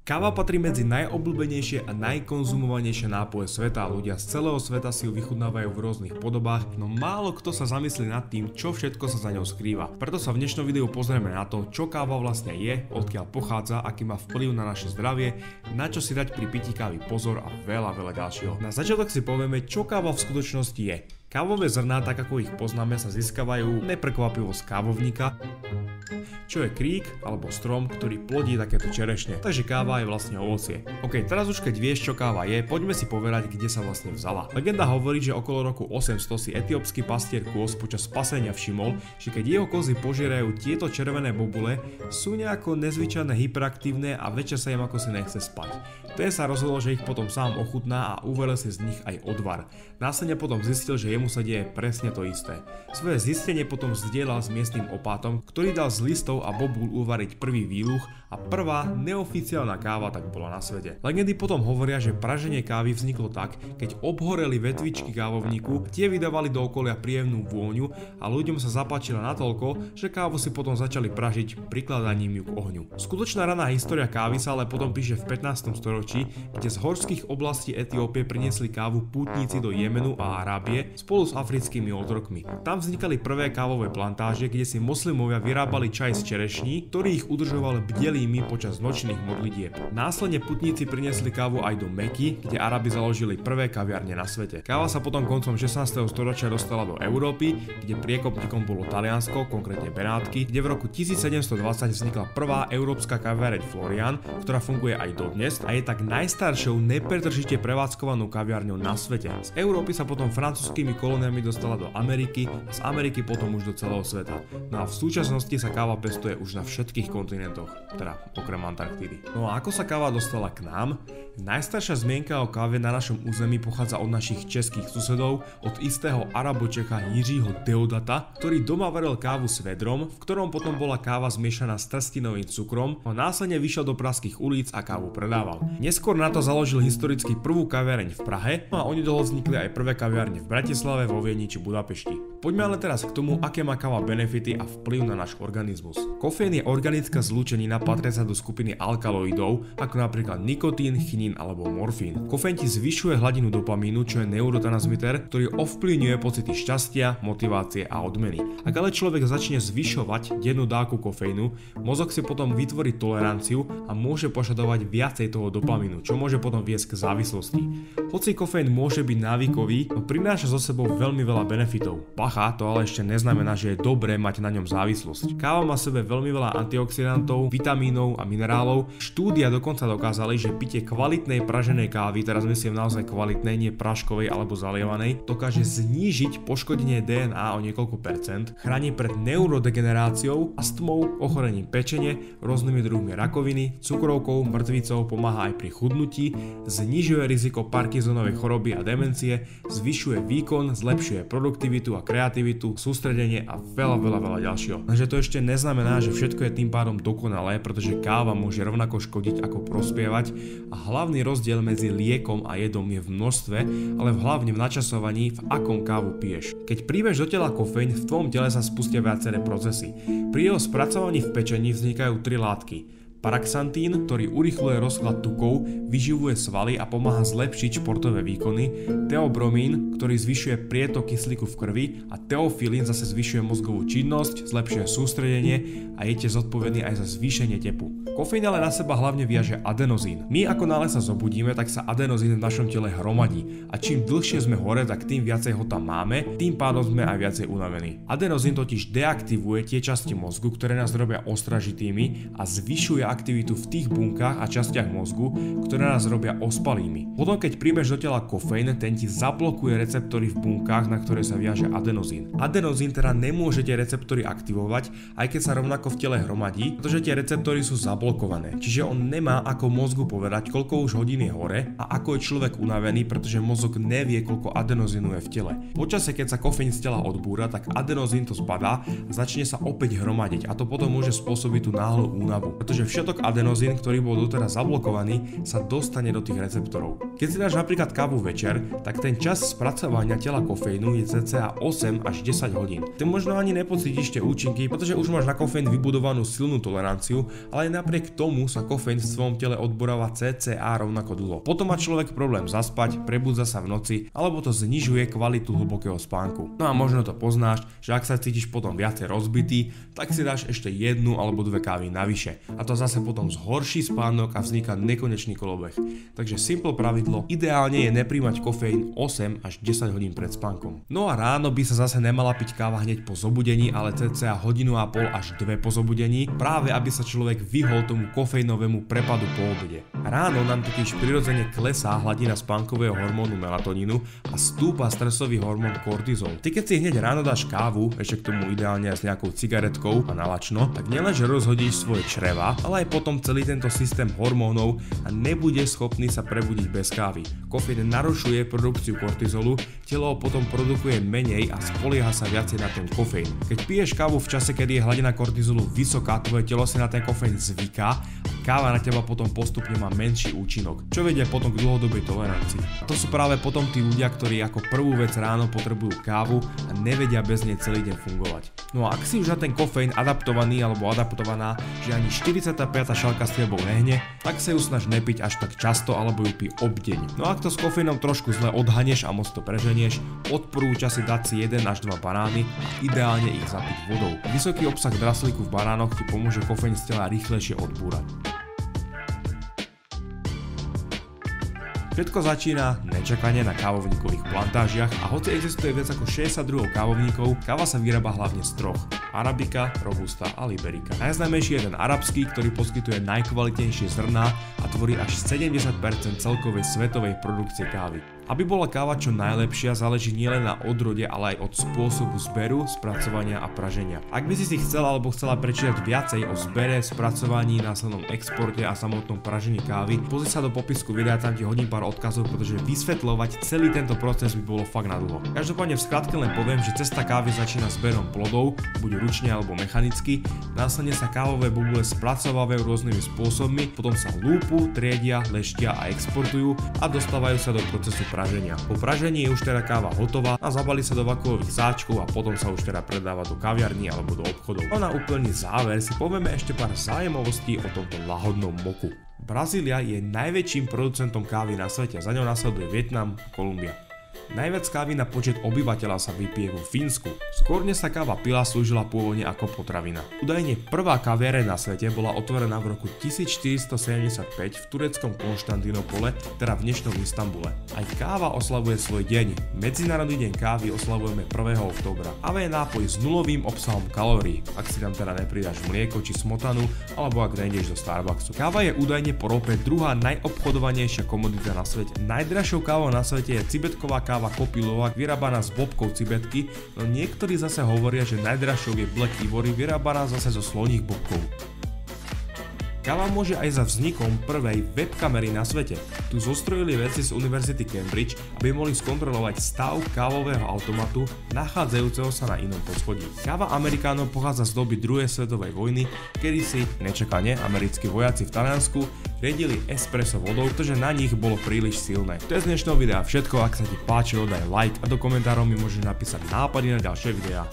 Káva patrí medzi najobľúbenejšie a najkonzumovanejšie nápoje sveta. Ľudia z celého sveta si ju vychutnávajú v rôznych podobách, no málo kto sa zamyslí nad tým, čo všetko sa za ňou skrýva. Preto sa v dnešnom videu pozrieme na to, čo káva vlastne je, odkiaľ pochádza, aký má vplyv na naše zdravie, na čo si dať pri pití kávy pozor a veľa ďalšieho. Na začiatok si povieme, čo káva v skutočnosti je. Kávové zrná, tak ako ich poznáme, sa získavajú neprekvapivo z kávovníka, čo je krík alebo strom, ktorý plodí takéto čerešne. Takže káva je vlastne ovocie. Ok, teraz už keď vieš, čo káva je, poďme si povedať, kde sa vlastne vzala. Legenda hovorí, že okolo roku 800 si etiópsky pastier kôz počas pasenia všimol, že keď jeho kozy požierajú tieto červené bobule, sú nejako nezvyčajne hyperaktívne a večer sa im ako si nechce spať. Ten sa rozhodol, že ich potom sám ochutná a uveril si z nich aj odvar. Následne potom zistil, že jemu sa deje presne to isté. Svoje zistenie potom zdieľal s miestnym opátom, ktorý dal z listov a bobul uvariť prvý výluch a prvá neoficiálna káva tak bola na svete. Legendy potom hovoria, že praženie kávy vzniklo tak, keď obhoreli vetvičky kávovníku, tie vydávali do okolia príjemnú vôňu a ľuďom sa zapáčila natoľko, že kávu si potom začali pražiť prikladaním ju k ohňu. Skutočná raná história kávy sa ale potom píše v 15. storočí, kde z horských oblastí Etiópie priniesli kávu pútnici do Jemenu a Arábie spolu s africkými otrokmi. Tam vznikali prvé kávové plantáže, kde si moslimovia vyrábali čaj z čerešní, ktorý ich udržoval bdelými počas nočných modlitieb. Následne putníci priniesli kávu aj do Meky, kde Arabi založili prvé kaviarne na svete. Káva sa potom koncom 16. storočia dostala do Európy, kde priekopníkom bolo Taliansko, konkrétne Benátky, kde v roku 1720 vznikla prvá európska kaviareň Florian, ktorá funguje aj dodnes a je tak najstaršou nepretržite prevádzkovanou kaviarňou na svete. Z Európy sa potom francúzskymi kolóniami dostala do Ameriky a z Ameriky potom už do celého sveta. No a v súčasnosti sa káva pestuje už na všetkých kontinentoch, teda okrem Antarktídy. No a ako sa káva dostala k nám? Najstaršia zmienka o káve na našom území pochádza od našich českých susedov, od istého Arabočecha Jiřího Deodata, ktorý doma varil kávu s vedrom, v ktorom potom bola káva zmiešaná s trstinovým cukrom a následne vyšiel do pražských ulic a kávu predával. Neskôr na to založil historicky prvú kaviareň v Prahe, no a onedlho vznikli aj prvé kaviarne v Bratislave, vo Viedni či Budapešti. Poďme ale teraz k tomu, aké má káva benefity a vplyv na náš organizmus. Kofeín je organická zlúčenina patriaca do skupiny alkaloidov, ako napríklad nikotín, chinín alebo morfín. Kofeín ti zvyšuje hladinu dopamínu, čo je neurotransmiter, ktorý ovplyvňuje pocity šťastia, motivácie a odmeny. Ak ale človek začne zvyšovať dennú dávku kofeínu, mozog si potom vytvorí toleranciu a môže požadovať viacej toho dopamínu, čo môže potom viesť k závislosti. Hoci kofeín môže byť návykový, no prináša so sebou veľmi veľa benefitov. Bacha, to ale ešte neznamená, že je dobré mať na ňom závislosť. Káva má v sebe veľmi veľa antioxidantov, vitamínov a minerálov. Štúdia dokonca dokázali, že pitie kvalitnej praženej kávy, teraz myslím naozaj kvalitnej, nie praškovej alebo zalievanej, dokáže znížiť poškodenie DNA o niekoľko percent, chráni pred neurodegeneráciou, astmou, ochorením pečene, rôznymi druhmi rakoviny, cukrovkou, mŕtvicou, pomáha aj pri chudnutí, znižuje riziko Parkinsonovej choroby a demencie, zvyšuje výkon, zlepšuje produktivitu a kreativitu, sústredenie a veľa ďalšieho. Lenže to ešte neznamená, že všetko je tým pádom dokonalé, pretože káva môže rovnako škodiť ako prospievať a hlavný rozdiel medzi liekom a jedom je v množstve, ale hlavne v načasovaní, v akom kávu piješ. Keď príjmeš do tela kofeín, v tvojom tele sa spustia viaceré procesy. Pri jeho spracovaní v pečení vznikajú 3 látky. Paraxantín, ktorý urýchľuje rozklad tukov, vyživuje svaly a pomáha zlepšiť športové výkony, teobromín, ktorý zvyšuje prietok kyslíku v krvi a teofilín zase zvyšuje mozgovú činnosť, zlepšuje sústredenie a je tiež zodpovedný aj za zvýšenie tepu. Kofeín ale na seba hlavne viaže adenozín. My ako náhle sa zobudíme, tak sa adenozín v našom tele hromadí a čím dlhšie sme hore, tak tým viacej ho tam máme, tým pádom sme aj viacej unavení. Adenozín totiž deaktivuje tie časti mozgu, ktoré nás robia ostražitými a zvyšuje aktivitu v tých bunkách a častiach mozgu, ktoré nás robia ospalými. Potom keď príjmeš do tela kofeín, ten ti zablokuje receptory v bunkách, na ktoré sa viaže adenozín. Adenozín teda nemôže tie receptory aktivovať, aj keď sa rovnako v tele hromadí, pretože tie receptory sú zablokované. Čiže on nemá ako mozgu povedať, koľko už hodín je hore a ako je človek unavený, pretože mozog nevie, koľko adenozínu je v tele. Počasie, keď sa kofeín z tela odbúra, tak adenozín to zbadá a začne sa opäť hromadiť a to potom môže spôsobiť tú náhlu únavu, pretože začiatok adenozín, ktorý bol doteraz zablokovaný, sa dostane do tých receptorov. Keď si dáš napríklad kávu večer, tak ten čas spracovania tela kofeínu je cca 8 až 10 hodín. Ty možno ani nepocítiš tie účinky, pretože už máš na kofeín vybudovanú silnú toleranciu, ale aj napriek tomu sa kofeín v svojom tele odboráva cca rovnako dlho. Potom má človek problém zaspať, prebudza sa v noci, alebo to znižuje kvalitu hlbokého spánku. No a možno to poznáš, že ak sa cítiš potom viacej rozbitý, tak si dáš ešte jednu alebo dve kávy navyše. A to zase potom zhorší spánok a vzniká nekonečný kolobeh. Takže simple pravidlo, ideálne je nepríjmať kofeín 8 až 10 hodín pred spánkom. No a ráno by sa zase nemala piť káva hneď po zobudení, ale cca hodinu a pol až 2 po zobudení, práve aby sa človek vyhol tomu kofeínovému prepadu po obede. Ráno nám totiž prirodzene klesá hladina spánkového hormónu melatonínu a stúpa stresový hormón kortizol. Ty keď si hneď ráno dáš kávu, ešte k tomu ideálne s nejakou cigaretkou a nalačno, tak nielenže rozhodíš svoje čreva, ale aj potom celý tento systém hormónov a nebude schopný sa prebudiť bez kávy. Kofeín narušuje produkciu kortizolu, telo ho potom produkuje menej a spolieha sa viacej na ten kofeín. Keď piješ kávu v čase, kedy je hladina kortizolu vysoká, tvoje telo si na ten kofeín zvyká a káva na teba potom postupne má menší účinok, čo vedie potom k dlhodobej tolerancii. A to sú práve potom tí ľudia, ktorí ako prvú vec ráno potrebujú kávu a nevedia bez nej celý deň fungovať. No a ak si už na ten kofeín adaptovaný alebo adaptovaná, že ani 45. šálka s tebou nehne, tak sa ju snaž nepiť až tak často alebo ju pij obdeň. No a ak to s kofeínom trošku zle odhaneš a moc to preženieš, odporúča si dať si 1 až 2 banány a ideálne ich zapiť vodou. Vysoký obsah draslíku v banánoch ti pomôže kofeín z tela rýchlejšie odbúrať. Všetko začína nečakane na kávovníkových plantážiach a hoci existuje viac ako 60 druhov kávovníkov, káva sa vyrába hlavne z troch: Arabika, Robusta a Liberica. Najznámejší je ten arabský, ktorý poskytuje najkvalitnejšie zrná a tvorí až 70% celkovej svetovej produkcie kávy. Aby bola káva čo najlepšia, záleží nielen na odrode, ale aj od spôsobu zberu, spracovania a praženia. Ak by si chcela alebo chcela prečítať viacej o zbere, spracovaní, následnom exporte a samotnom pražení kávy, pozri sa do popisku videa, tam ti hodím pár odkazov, pretože vysvetľovať celý tento proces by bolo fakt na dlho. Každopádne v skratke len poviem, že cesta kávy začína zberom plodov, buď ručne alebo mechanicky, následne sa kávové bobule spracovávajú rôznymi spôsobmi, potom sa lúpu, triedia, leštia a exportujú a dostávajú sa do procesu praženia. Po pražení je už teda káva hotová a zabali sa do vakuových sáčkov a potom sa už teda predáva do kaviarní alebo do obchodov. A na úplný záver si povieme ešte pár zaujímavostí o tomto lahodnom moku. Brazília je najväčším producentom kávy na svete, za ňou nasleduje Vietnam a Kolumbia. Najviac kávy na počet obyvateľa sa vypije vo Fínsku. Skôr než sa káva pila, slúžila pôvodne ako potravina. Údajne prvá kaviareň na svete bola otvorená v roku 1475 v tureckom Konštantínopole, teda v dnešnom Istanbule. Aj káva oslavuje svoj deň. Medzinárodný deň kávy oslavujeme 1. októbra. Káva je nápoj s nulovým obsahom kalórií, ak si tam teda nepridáš mlieko či smotanu, alebo ak nejdeš do Starbucksu. Káva je údajne po rope druhá najobchodovanejšia komodita na svete. Najdražšou kávou na svete je cibetková káva Kopilová, vyrábaná z bobkov cibetky, no niektorí zase hovoria, že najdražšou je Black Ivory, vyrábaná zase zo sloních bobkov. Káva môže aj za vznikom prvej webkamery na svete. Tu zostrojili vedci z Univerzity Cambridge, aby mohli skontrolovať stav kávového automatu nachádzajúceho sa na inom poschodí. Káva Amerikánov pochádza z doby druhej svetovej vojny, kedy si nečakane americkí vojaci v Taliansku riedili espresso vodou, pretože na nich bolo príliš silné. To je z dnešného videa všetko, ak sa ti páčilo, daj like a do komentárov mi môžeš napísať nápady na ďalšie videá.